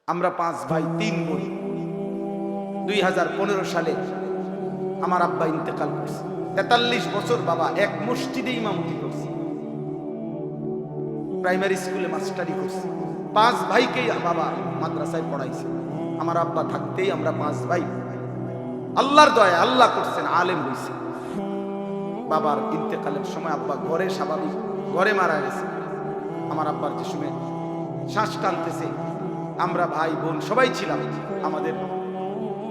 আমরা 5 ভাই 3 বোন। 2015 সালে আমার আব্বা ইন্তেকাল করছে। 43 বছর বাবা এক মসজিদে ইমামতি করছে, প্রাইমারি স্কুলে মাস্টারি করছে। 5 ভাইকেই বাবা মাদ্রাসায় পড়াইছে। আমার আব্বা থাকতেই আমরা 5 ভাই আল্লাহর দয়া আল্লাহ করছেন আলেম হইছে। বাবার ইন্তেকালের সময় আব্বা ঘরে স্বাভাবিক ঘরে মারা গেছে। আমার আব্বার যে সময় শ্বাস টানতেছে, আমরা ভাই বোন সবাই ছিলাম, আমাদের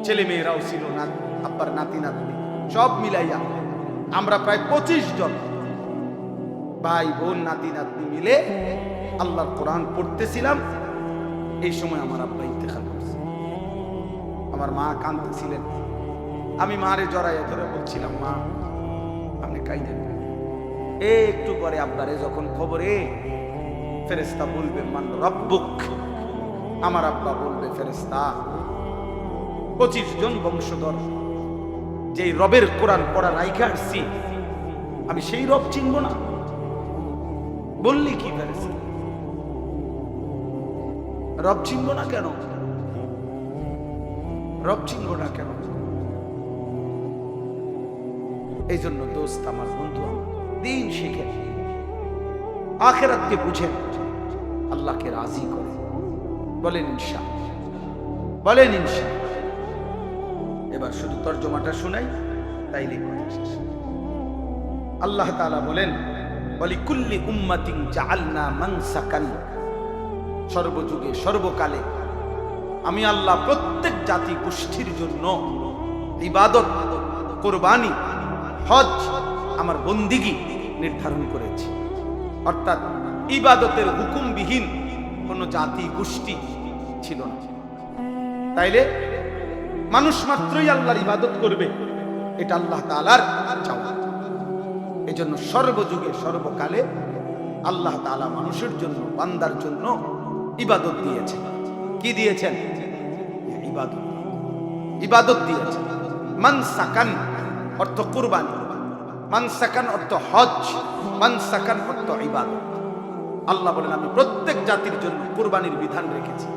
ছেলে মেয়েরাও ছিল, না আব্বার নাতি নাতনি সব মিলাইয়া আমরা প্রায় 25 জন ভাই বোন নাতি নাতনি মিলে আল্লাহর কোরআন পড়তেছিলাম। এই সময় আমার আব্বা ইন্তেকাল করছে। আমার মা কাঁদতেছিলেন। আমি মারে জড়াইয়া ধরে বলছিলাম, মা আপনি কাইদেন। একটু পরে আব্বারে যখন খবরে ফেরেশতা বলবে মান রব্বুক, আমার আব্বা বলবে ফেরেশতা 25 জন বংশধর যেই রবের কোরআন পড়া রাইখা আসছি, আমি সেই রব চিনব না? বললি কি ফেরেশতা? রব চিনব না কেন? রব চিনব না কেন? এই জন্য দোস্ত আমার, বন্ধু আমার, দিন শিখেন, আখিরাতকে বুঝেন, আল্লাহকে রাজি করে বলেন ইনশাআল্লাহ, বলেন ইনশাআল্লাহ। এবার শুধু তরজমাটা শুনাই, তাইলে কথা শেষ। আল্লাহ তাআলা বলেন ওয়ালিকুল্লি উম্মাতিন জাআলনা মানসাকান, সর্বযুগে সর্বকালে আমি আল্লাহ প্রত্যেক জাতি গোষ্ঠীর জন্য ইবাদত, কুরবানি, হজ, আমার বন্দিগি নির্ধারণ করেছি। অর্থাৎ ইবাদতের হুকুমবিহীন কোন জাতি গোষ্ঠী ছিল না। তাইলে মানুষ মাত্রই আল্লাহর ইবাদত করবে, এটা আল্লাহ তাআলার চাওয়া। এই জন্য সর্বযুগে সর্বকালে আল্লাহ তাআলা মানুষের জন্য, বান্দার জন্য ইবাদত দিয়েছেন। কি দিয়েছেন? ইবাদত, ইবাদত দিয়েছেন। মানসাকান অর্থ কুরবানি, মানসাকান অর্থ হজ, মানসাকান অর্থ ইবাদত। আল্লাহ বলেন আমি প্রত্যেক জাতির জন্য কুরবানির বিধান রেখেছি,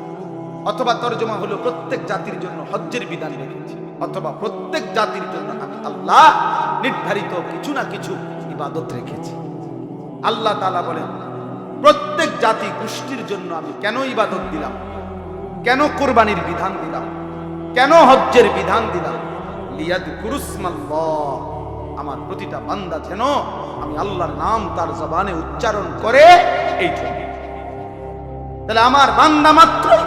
অথবা তরজমা হলো প্রত্যেক জাতির জন্য হজ্জের বিধান রেখেছি, অথবা প্রত্যেক জাতির জন্য আমি আল্লাহ নির্ধারিত কিছু না কিছু ইবাদত রেখেছি। আল্লাহ তাআলা বলেন প্রত্যেক জাতি গোষ্ঠীর জন্য আমি কেন ইবাদত দিলাম, কেন কুরবানির বিধান দিলাম, কেন হজ্জের বিধান দিলাম? লিয়াযকুরুসমাল্লাহ, আমার প্রতিটা বান্দা যেন আমি আল্লাহর নাম তার জবানে উচ্চারণ করে। এই জন্য তাহলে আমার বান্দা মাত্রই,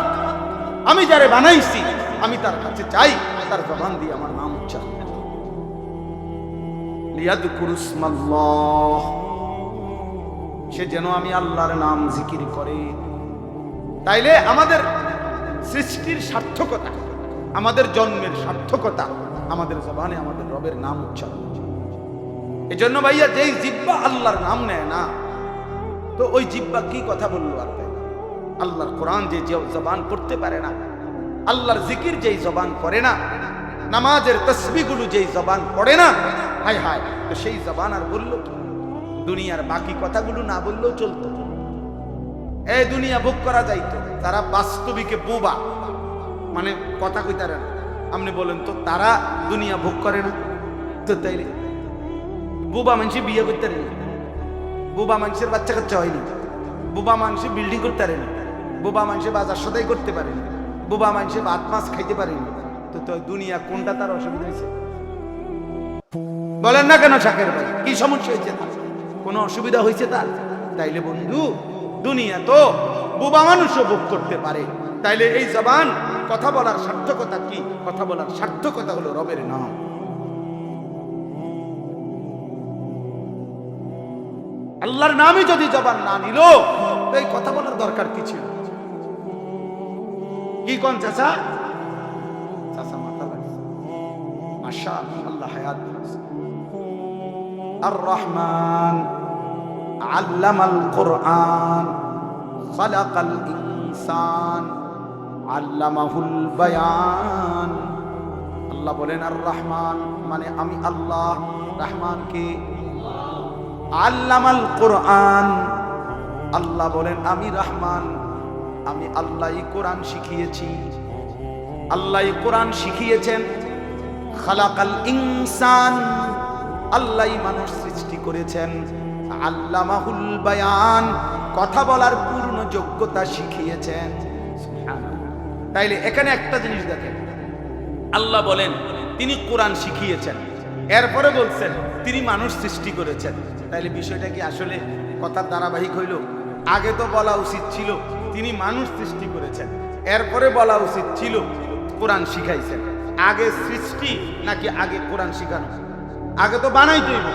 আমি যারে বানাইছি আমি তার কাছে চাই তার জবান দিয়ে আমার নাম উচ্চারণ করে। লিয়াযকুরুসমাল্লাহ, সে যেন আমি আল্লাহর নাম জিকির করে। তাইলে আমাদের সৃষ্টির সার্থকতা, আমাদের জন্মের সার্থকতা আমাদের জবানে আমাদের রবের নাম উচ্চারণ। এই জন্য ভাইয়া যেই জিহ্বা আল্লাহর নাম নেয় না, তো ওই জিহ্বা কি কথা বললো? আর আল্লাহর কোরআন যে জবান করতে পারে না, আল্লাহর জিকির যেই জবান করে না, নামাজের তাসবিহগুলো যেই জবান পড়ে না, হায় হায়, তো সেই জবান আর বললো কি? দুনিয়ার বাকি কথাগুলো না বললেও চলতো। এই দুনিয়া ভোগ করা যাইতো। তারা বাস্তবিকে বোবা, মানে কথা কইতারে না। আপনি বলেন তো, তারা দুনিয়া ভোগ করে না তো? তাইলে বোবা মানুষে বিয়ে করতে পারে না, বোবা মানুষের বাচ্চা কাচ্চা হয়নি, বোবা মানুষে বিল্ডিং করতে পারে না, বোবা মানুষে বাজার সদাই করতে পারে না, বোবা মানুষে ভাত মাছ খাইতে পারে না। তো দুনিয়া কোনটা তার অসুবিধা হয়েছে? বলেন না কেন শাকের ভাই, কি সমস্যা হয়েছে তার? কোনো অসুবিধা হয়েছে তার? তাইলে বন্ধু, দুনিয়া তো বোবা মানুষও ভোগ করতে পারে। তাইলে এই জবান কথা বলার সার্থকতা কি? কথা বলার সার্থকতা হলো রবের নাম। আল্লাহর নামই যদি জবান না নিল, এই কথা বলার দরকার কি ছিল? কি কোন চাচা? চাচা মাথা লাগছে, মাশাআল্লাহ, হায়াত দিয়েছে। আর রহমান আল্লামাল কুরআন খালাকাল ইনসান আল্লামাহুল বায়ান। আল্লাহ বলেন আর রহমান মানে আমি আল্লাহ। রহমান কে? আল্লামাল কুরআন, আল্লাহ বলেন আমি রহমান আমি আল্লাহই কোরআন শিখিয়েছি। আল্লাহই কোরআন শিখিয়েছেন। খালাকাল ইনসান, আল্লাহই মানুষ সৃষ্টি করেছেন। আল্লামাহুল বায়ান, কথা বলার পূর্ণ যোগ্যতা শিখিয়েছেন। তাইলে এখানে একটা জিনিস দেখেন, আল্লাহ বলেন তিনি কোরআন শিখিয়েছেন, এরপরে বলছেন তিনি মানুষ সৃষ্টি করেছেন। তাইলে বিষয়টা কি আসলে কথার ধারাবাহিক হইল? আগে তো বলা উচিত ছিল তিনি মানুষ সৃষ্টি করেছেন, এরপরে বলা উচিত ছিল কোরআন শিখাইছেন। আগে সৃষ্টি নাকি আগে কোরআন শিখানো? আগে তো বানাইতে হইব,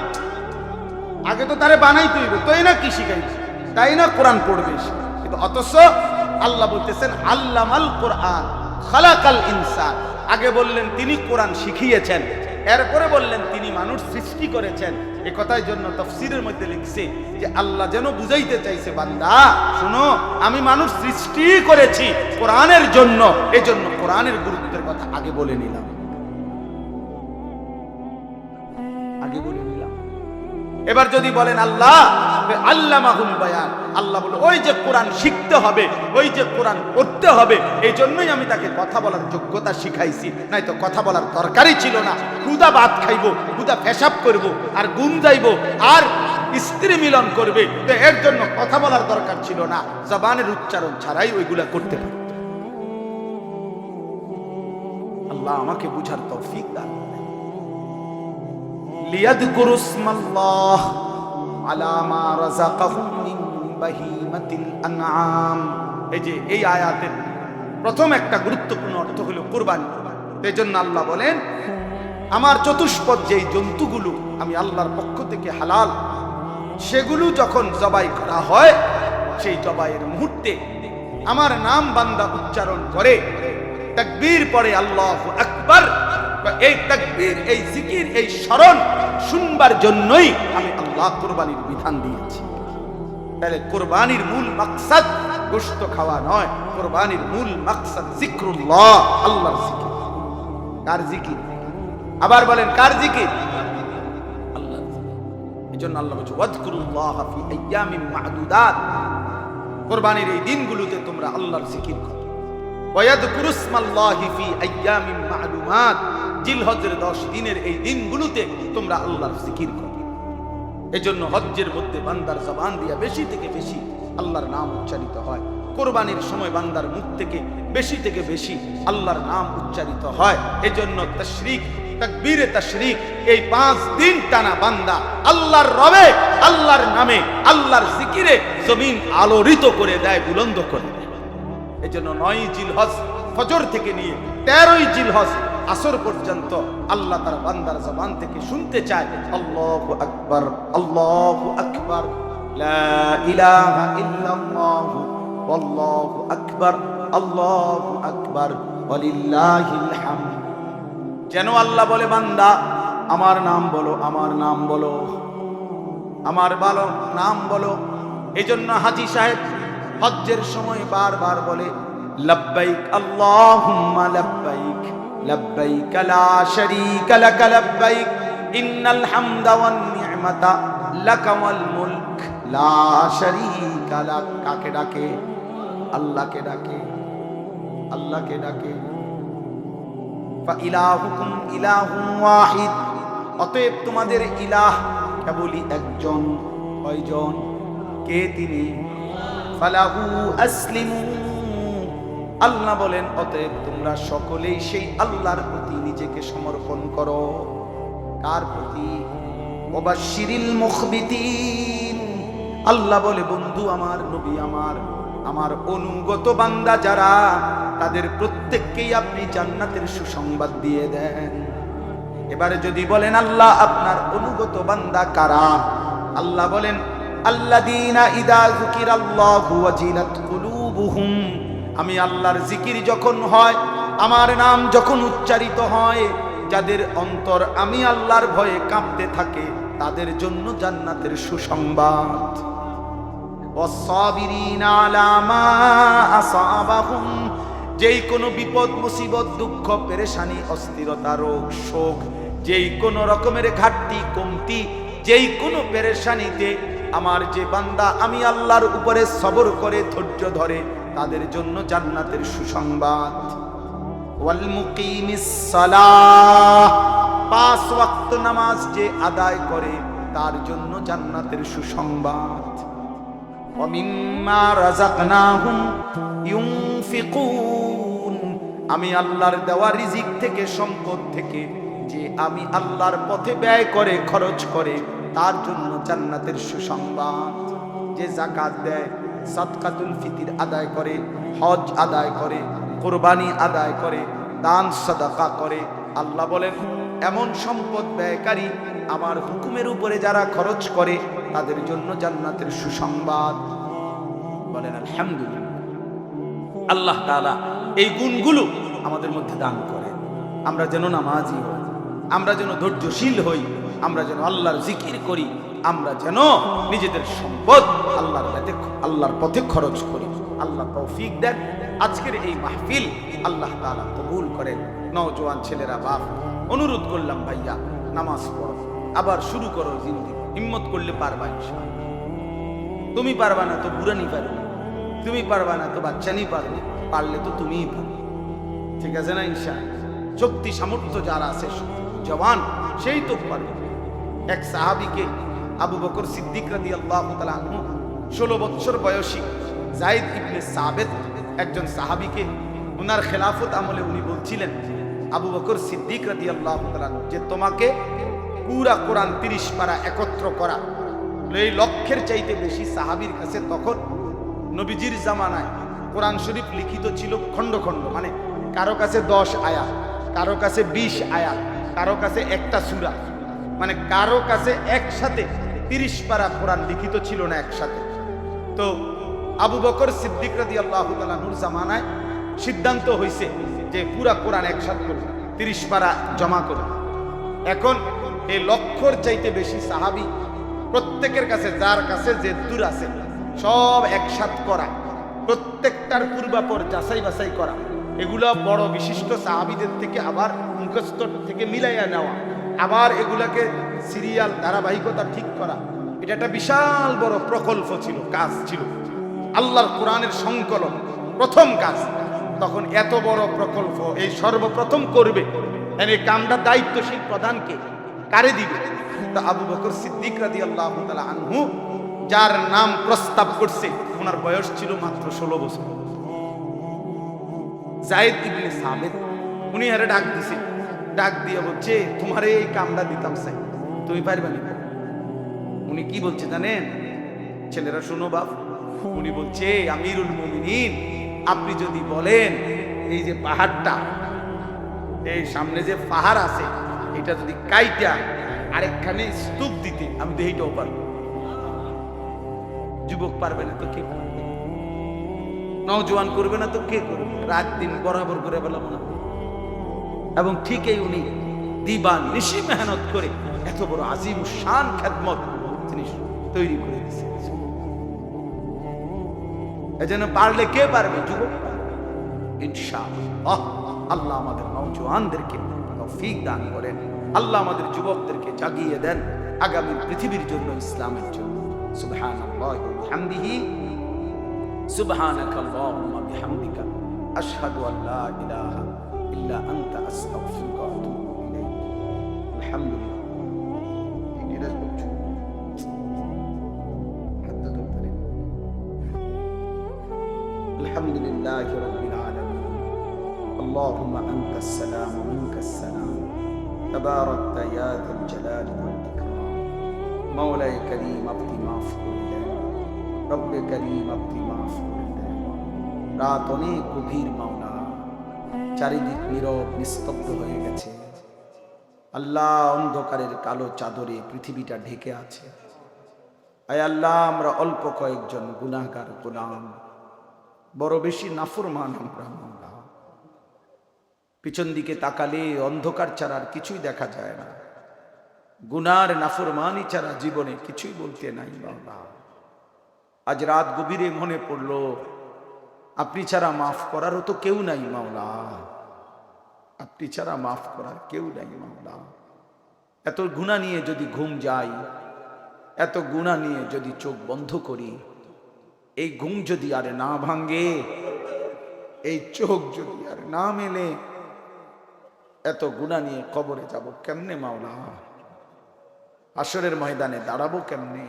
আগে তো তারে বানাইতে হইব, তাই না কি শিখাইছে, তাই না কোরআন পড়বে। কিন্তু অথচ আল্লাহ বলতেছেন আল্লামাল কোরআন খালাকাল ইনসান। আগে বললেন তিনি কোরআন শিখিয়েছেন, এরপরে বললেন তিনি মানুষ সৃষ্টি করেছেন। এ কথার জন্য তাফসীরের মধ্যে লিখছে যে আল্লাহ যেন বুঝাইতে চাইছে, বান্দা শুনো, আমি মানুষ সৃষ্টি করেছি কোরআনের জন্য, এজন্য কোরআনের গুরুত্বের কথা আগে বলে নিলাম, আগে বলে নিলাম। এবার যদি বলেন আল্লাহ আল্লামাহুল বায়ান, আল্লাহ বলে ওই যে কোরআন শিখতে হবে, ওই যে কোরআন পড়তে হবে, এই জন্যই আমি তাকে কথা বলার যোগ্যতা শিখাইছি, নাই তো কথা বলার দরকারই ছিল না। ক্ষুদা ভাত খাইবো, ক্ষুদা পেশাব করবো, আর ঘুম যাইবো, আর স্ত্রী মিলন করবে, তো এর জন্য কথা বলার দরকার ছিল না। জবানের উচ্চারণ ছাড়াই ওইগুলা করতে পারত। আল্লাহ আমাকে বুঝার তৌফিক দান করেন। লিয়াযকুরু ইসমাল্লাহ আলা মা রাযাকাহুম মিন বাহিমাতিল আনআম। এই যে এই আয়াতের প্রথম একটা গুরুত্বপূর্ণ অর্থ হলো কুরবানি। এই জন্য আল্লাহ বলেন আমার চতুষ্পদ যেই জন্তুগুলো আমি আল্লাহর পক্ষ থেকে হালাল, সেগুলো যখন জবাই করা হয়, সেই জবাইয়ের মুহূর্তে আমার নাম বান্দা উচ্চারণ করে, তাকবীর পড়ে আল্লাহু আকবার, এই তাকবীর, এই জিকির, এই স্মরণ শুনবার জন্যই আমি আল্লাহ কুরবানির বিধান দিয়েছি। তাহলে কুরবানির মূল মাকসাদ গোশত খাওয়া নয়, কুরবানির মূল মাকসাদ জিক্রুল্লাহ, আল্লাহর জিকির। কার জিকির? আবার বলেন কার জিকির? আল্লাহর জিকির। এজন্য আল্লাহ বলেছে ওয়াযকুরুল্লাহ ফি আইয়ামিন মা'দুদাত, কুরবানির এই দিনগুলোতে তোমরা আল্লাহর জিকির করো। ওয়াযকুরু ইসমাল্লাহি ফি আইয়ামিন মা'লুমাত, জিলহজের 10 দিনের এই দিনগুলোতে তোমরা আল্লাহর জিকির করো। এজন্য হজ্জের মধ্যে বান্দার জবান দিয়া বেশি থেকে বেশি আল্লাহর নাম উচ্চারিত হয়। কোরবানির সময় বান্দার মুখ থেকে বেশি আল্লাহর নাম উচ্চারিত হয়। এজন্য তাশরিক, তাকবীরে তাশরিক, এই 5 দিন টানা বান্দা আল্লাহর রবে, আল্লাহর নামে, আল্লাহর জিকিরে জমিন আলোড়িত করে দেয়, বুলন্দ করে দেয়। এজন্য 9 জিলহজ ফজর থেকে নিয়ে 13 জিলহজ আসর পর্যন্ত আল্লাহ তার বান্দার জবান থেকে শুনতে চায় আল্লাহু আকবার, আল্লাহু আকবার, লা ইলাহা ইল্লাল্লাহ, আল্লাহু আকবার, আল্লাহু আকবার, ওয়ালিল্লাহিল হামদ। যেন আল্লাহ বলে বান্দা আমার নাম বলো, আমার নাম বলো, আমার ভালো নাম বলো। এজন্য হাজী সাহেব হজ্জের সময় বারবার বলে লাব্বাইক আল্লাহুম্মা লাব্বাইক, লাব্বাইক লা শারীকা লাক লাব্বাইক, ইন্নাল হামদা ওয়ান নি'মাতা লাকা ওয়াল মুলক লা শারীকা লাক। কাকে ডাকে? আল্লাহকে ডাকে, আল্লাহকে ডাকে। ফা ইলাহুকুম ইলাহুন ওয়াহিদ, অতএব তোমাদের ইলাহ কেবলই একজন। কয়জন? কে তিনি? ফালাহু আসলিমু, আল্লাহ বলেন অতএব তোমরা সকলেই সেই আল্লাহর প্রতি নিজেকে সমর্পণ করো। কার প্রতি? ওয়াবাশশিরিল মুখবিতিন, আল্লাহ বলে বন্ধু আমার, নবী আমার, আমার অনুগত বান্দা যারা, তাদের প্রত্যেককেই আপনি জান্নাতের সুসংবাদ দিয়ে দেন। এবারে যদি বলেন আল্লাহ আপনার অনুগত বান্দা কারা? আল্লাহ বলেন আল্লাযীনা ইযা যুকিরাল্লাহু ওয়াজিলাত কুলুবুহুম, আমি আল্লাহর জিকির যখন হয়, আমার নাম যখন উচ্চারিত হয়, যাদের অন্তর আমি আল্লাহর ভয়ে কাঁপতে থাকে, তাদের জন্য জান্নাতের সুসংবাদ। ওয়াসসাবিরিনা আলা মা আসাবাহুম, যেই কোনো বিপদ মুসিবত, দুঃখ, পেরেশানি, অস্থিরতা, রোগ, শোক, যেই কোনো রকমের ঘাটতি কমতি, যেই কোনো পেরেশানিতে আমার যে বান্দা আমি আল্লাহর উপরে সবর করে ধৈর্য ধরে, তাদের জন্য জান্নাতের সুসংবাদ। ওয়াল মুকিমিস সালাহ, 5 ওয়াক্ত নামাজ যে আদায় করে তার জন্য জান্নাতের সুসংবাদ। ওয়া মিম্মা রাযাকনাহুম ইউনফিকুন, আমি আল্লাহর দেওয়া রিজিক থেকে, সম্পদ থেকে যে আমি আল্লাহর পথে ব্যয় করে, খরচ করে, তার জন্য জান্নাতের সুসংবাদ। যে যাকাত দেয়, সাদকাতুল ফিতর আদায় করে, হজ আদায় করে, কুরবানি আদায় করে, দান সাদাকা করে, আল্লাহ বলেন এমন সম্পদ ব্যয়কারী, আমার হুকুমের উপরে যারা খরচ করে, তাদের জন্য জান্নাতের সুসংবাদ। বলেন আলহামদুলিল্লাহ। আল্লাহ তাআলা এই গুণগুলো আমাদের মধ্যে দান করেন। আমরা যেন নামাজি হই, আমরা যেন ধৈর্যশীল হই, আমরা যেন আল্লাহর জিকির করি, আমরা যেন নিজেদের সম্পদ আল্লাহর পথে খরচ করি। আল্লাহ তৌফিক দেন। আজকের এই মাহফিল আল্লাহ তাআলা কবুল করেন। নওজোয়ান ছেলেরা, বাপ, অনুরোধ করলাম ভাইয়া নামাজ পড়ো, আবার শুরু করো জিন্দেগি। হিম্মত করলে পারবা ইনশাআল্লাহ। তুমি পারবা না তো বুড়ানি পারবে, তুমি পারবা না তো বাচ্চানি পারবে, পারলে তো তুমিই পারবে। ঠিক আছে না ইনশাআল্লাহ? শক্তি সামর্থ্য যারা আছে জওয়ান, সেই তো পারবে। এক সাহাবীকে আবু বকর সিদ্দিক রাদিয়াল্লাহু তাআলা আনহু 16 বছর বয়সী যায়েদ ইবনে সাবিত একজন সাহাবীকে ওনার খেলাফত আমলে উনি বলছিলেন, আবু বকর সিদ্দিক রাদিয়াল্লাহু তাআলা আনহু, যে তোমাকে পুরা কোরআন 30 পারা একত্র করা, এই লক্ষ্যের চাইতে বেশি সাহাবীর কাছে তখন নবীজির জামানায় কোরআন শরীফ লিখিত ছিল খণ্ড খণ্ড, মানে কারো কাছে 10 আয়াত, কারো কাছে 20 আয়াত, কারো কাছে একটা সূরা, মানে কারো কাছে একসাথে 30 পারা কোরআন লিখিত ছিল না একসাথে। তো আবু বকর সিদ্দিক রাদিয়াল্লাহু তাআলা নূর জামানায় সিদ্ধান্ত হয়েছে যে পুরা কোরআন একসাথে করবে, 30 পারা জমা করবে। এখন এই লক্ষর চাইতে বেশি সাহাবী, প্রত্যেকের কাছে যার কাছে যে দূর আছে সব একসাথ করা, প্রত্যেকটার পূর্বাপর যাচাই বাছাই করা, এগুলা বড় বিশিষ্ট সাহাবীদের থেকে আবার মুখস্থ থেকে মিলাইয়া নেওয়া, আবার এগুলাকে সিরিয়াল ধারাবাহিকতা ঠিক করা, এটা একটা বিশাল বড় প্রকল্প ছিল, কাজ ছিল, আল্লাহর কোরআনের সংকলন প্রথম কাজ। তখন এত বড় প্রকল্প এই সর্বপ্রথম করবে, এই কামটা দায়িত্বশীল প্রধানকে কারে দিবে? তা আবু বকর সিদ্দিক রাদিয়াল্লাহু তাআলা আনহু, যার নাম প্রস্তাব করছে, ওনার বয়স ছিল মাত্র 16 বছর। যায়েদ ইবনে সাবিত, উনি আরে ডাক দিছে, ডাক দিয়ে বলছে তোমারে এই কামটা দিতাম চাই, তুমি পারবে না? উনি কি বলছে জানেন? ছেলেরা শোনো বাপ, উনি বলছে আমিরুল মুমিনিন, আপনি যদি বলেন এই যে পাহাড়টা, এই সামনে যে পাহাড় আছে, এটা যদি কাইটা আরেকখানে স্তূপ দিতে, আমি তো এইটাও পারবো। যুবক পারবে না তো কে পারবে? নওজোয়ান করবে না তো কে করবে? রাত দিন বরাবর করে বললাম না। এবং ঠিকই উনি দিবান নিশি মেহনত করে এত বড় আজিম শান খেদমত তিনি তৈরি করে দিয়েছেন। এজন্য পারলে কে পারবে? যুবক ইনশাআল্লাহ। আল্লাহ আমাদের নওজোয়ানদেরকে তৌফিক দান করেন, আল্লাহ আমাদের যুবকদেরকে জাগিয়ে দেন আগামী পৃথিবীর জন্য, ইসলামের জন্য। সুবহানাল্লাহি ওয়া বিহামদিহি, সুবহানাকাল্লাহুম্মা বিহামদিকা, আশহাদু আল্লা ইলাহা ইল্লা আনতা, আস্তাগফিরুকা ওয়া আতুবু ইলাইক। আলহামদুলিল্লাহ। আলহামদুলিল্লাহি রাব্বিল আলামিন। আল্লাহুম্মা আনতাস সালাম ওয়া মিনকাস সালাম, তাবারাকতা ইয়া যাল জালালি ওয়াল ইকরাম। মাওলাই করিম, আপনি মাফ করে দেন, রব্বে করিম আপনি মাফ করে দেন। রাত অনেক গভীর মাওলা, চারিদিক নীরব নিস্তব্ধ হয়ে গেছে। আল্লাহ, অন্ধকারের কালো চাদরে পৃথিবীটা ঢেকে আছে। আয় আল্লাহ, আমরা অল্প কয়েকজন গুনাহগার গোলাম, বড় বেশি নাফরমান আমরা মাওলা। পিছন দিকে তাকালে অন্ধকার ছাড়া আর কিছুই দেখা যায় না, গুনার নাফরমানি ছাড়া জীবনে কিছুই বলতে নাই মাওলা। আজ রাত গভীরে মনে পড়লো আপনি ছাড়া মাফ করারও তো কেউ নাই মাওলা, আপনি ছাড়া মাফ করার কেউ নাই মাওলা। এত গুনাহ নিয়ে যদি ঘুম যাই, এত গুনাহ নিয়ে যদি চোখ বন্ধ করি, এই ঘুম যদি আর না ভাঙে, এই চোখ যদি আর না মেলে এত গুনাহ নিয়ে কবরে যাব কেমনে মাওলা? হাসরের ময়দানে দাঁড়াবো কেমনে?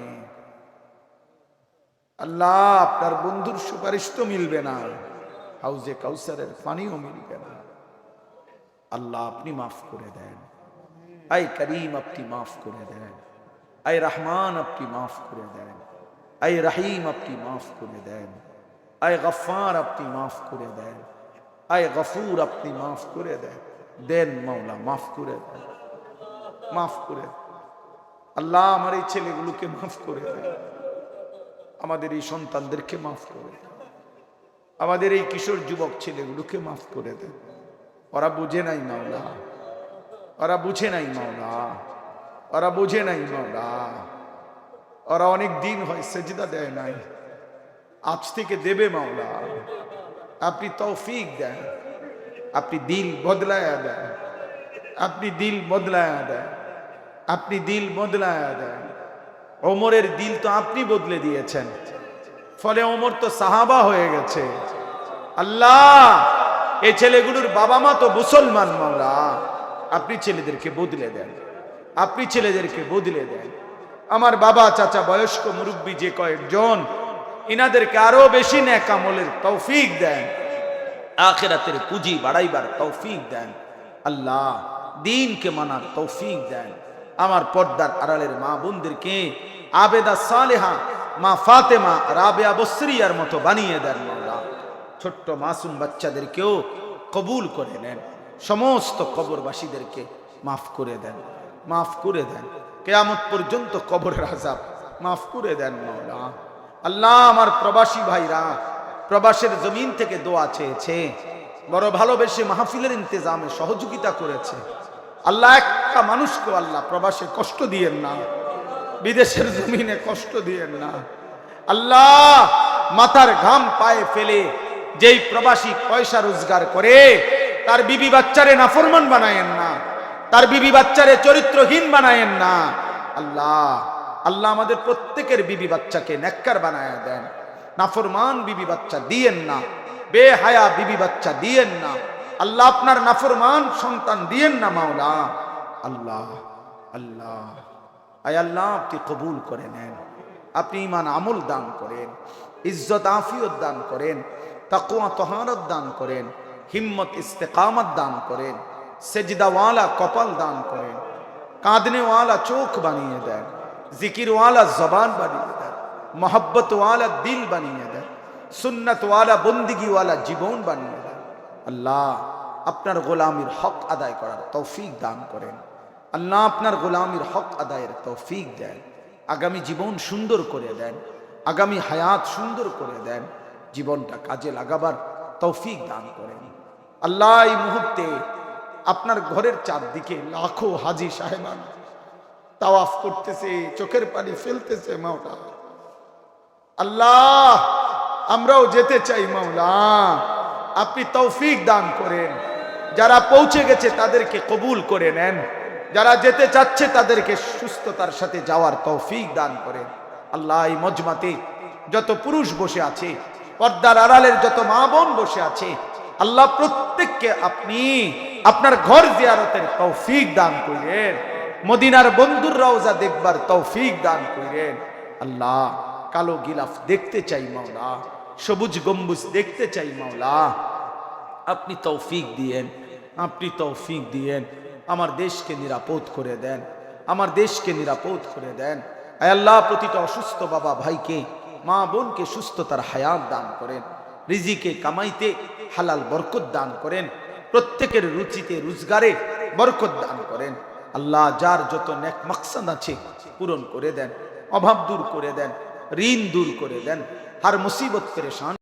আল্লাহ, আপনার বন্ধুর সুপারিশ তো মিলবে না, হাউজে কাউসারের পানিও মিলবে না। আল্লাহ, আপনি মাফ করে দেন। আই করিম, আপনি মাফ করে দেন। আই রহমান, আপনি মাফ করে দেন। আই রহিম, আপনি মাফ করে দেন। আই গফফার, আপনি মাফ করে দেন। আই গফুর, আপনি মাফ করে দেন। দেন মাওলা, মাফ করে দেন, মাফ করে দেন। আল্লাহ, আমার এই ছেলেগুলোকে মাফ করে দেন, আমাদের এই সন্তানদেরকে মাফ করে দেন, আমাদের এই কিশোর যুবক ছেলেগুলোকে মাফ করে দেন। ওরা বুঝে নাই মাওলা, ওরা বুঝে নাই মাওলা, ওরা বুঝে নাই মাওলা। ওরা অনেক দিন হয় সেজদা দেয় নাই, আজ থেকে দেবে মাওলা। আপনি তৌফিক দেন, আপনি দিল বদলায়া দেন, আপনি দিল বদলায়া দেন, আপনি দিল বদলায়া দেন। ওমরের দিল তো আপনি বদলে দিয়েছেন, ফলে ওমর তো সাহাবা হয়ে গেছে। আল্লাহ, এই ছেলেগুলোর বাবা মা তো মুসলমান মাওলা, আপনি ছেলেদেরকে বদলে দেন, আপনি ছেলেদেরকে বদলে দেন। আমার বাবা চাচা বয়স্ক মুরব্বী যে কয়েকজন, ইনাদেরকে আরো বেশি নেক আমলের তৌফিক দেন, আখিরাতের পুঁজি বাড়াইবার তৌফিক দেন। আল্লাহ, দ্বীনকে মানার তৌফিক দেন। আমার পর্দার আড়ালের মা বোনদেরকে আবেদা সালেহা মা ফাতেমা রাবেয়া বসরিয়ার মতো বানিয়ে দেন মাওলা। ছোট্ট মাসুম বাচ্চাদেরকেও কবুল করে নেন। সমস্ত কবরবাসীদেরকে মাফ করে দেন, মাফ করে দেন। কিয়ামত পর্যন্ত কবরের আযাব মাফ করে দেন মাওলা। আল্লাহ, আমার প্রবাসী ভাইরা প্রবাসের জমিন থেকে দোয়া চেয়েছে, বড় ভালোবেসে মাহফিলের ইন্তজামে সহযোগিতা করেছে। আল্লাহ, একটা মানুষকে আল্লাহ প্রবাসে কষ্ট দিয়েন না, বিদেশের জমিনে কষ্ট দিয়েন না। আল্লাহ, মাথার ঘাম পায়ে ফেলে যেই প্রবাসী পয়সা রোজগার করে তার বিবি বাচ্চারে নাফরমান বানায়েন না, তার বিবি বাচ্চারে চরিত্রহীন বানায়েন না। আল্লাহ, আল্লাহ আমাদের প্রত্যেকের বিবি বাচ্চাকে নেককার বানায়া দেন। নাফরমান বিবি বাচ্চা দিয়েন না, বেহায়া বিবি বাচ্চা দিয়েন না। আল্লাহ, আপনার নাফরমান সন্তান দিয়েন না মাওলা। আল্লাহ, আল্লাহ, আয় আল্লাহ, আপনি কবুল করে নেন। আপনি ঈমান আমল দান করেন, ইজ্জত আফিয়ত দান করেন, তাকওয়া তহারত দান করেন, হিম্মত ইস্তেকামত দান করেন, সেজদাওয়ালা কপাল দান করেন, কাঁদনেওয়ালা চোখ বানিয়ে দেন, জিকিরওয়ালা জবান বানিয়ে দেন, মোহব্বতওয়ালা দিল বানিয়ে দেন, সুন্নতওয়ালা বন্দিগিওয়ালা জীবন বানিয়ে দেন। আল্লাহ, আপনার গোলামির হক আদায় করার তৌফিক দান করেন। আল্লাহ, আপনার গোলামির হক আদায়ের তৌফিক দেন। আগামী জীবন সুন্দর করে দেন, আগামী হায়াত সুন্দর করে দেন, জীবনটা কাজে লাগাবার তৌফিক দান করেন। আল্লাহ, এই মুহূর্তে আপনার ঘরের চারদিকে লাখো হাজী সাহেবান তাওয়াফ করতেছে, চোখের পানি ফেলতেছে মাওলা। আল্লাহ, আমরাও যেতে চাই মাওলা, আপনি তৌফিক দান করেন। যারা পৌঁছে গেছে তাদেরকে কবুল করে নেন, যারা যেতে চাচ্ছে তাদেরকে সুস্থতার সাথে যাওয়ার তৌফিক দান করেন। আল্লাহ, এই মজমাতে যত পুরুষ বসে আছে, পর্দার আড়ালের যত মা বোন বসে আছে, আল্লাহ প্রত্যেককে আপনি আপনার ঘর জিয়ারতের তৌফিক দান করেন, মদিনার বন্ধুর রওজা দেখবার তৌফিক দান করেন। আল্লাহ, কালো গিলাফ দেখতে চাই মাওলা, সবুজ গম্বুজ দেখতে চাই মাওলা। আপনি তৌফিক দিয়েন, আপনি তৌফিক দিয়েন। আমার দেশকে নিরাপদ করে দেন, আমার দেশকে নিরাপদ করে দেন। আয় আল্লাহ, প্রতিটা অসুস্থ বাবা ভাইকে মা বোনকে সুস্থতার হায়াত দান করেন, রিজিকে কামাইতে হালাল বরকত দান করেন, প্রত্যেকের রুচিতে রোজগারে বরকত দান করেন। আল্লাহ, যার যত নেক মাকসাদ আছে পূরণ করে দেন, অভাব দূর করে দেন, ঋণ দূর করে দেন, হার মুসিবত পেরেশান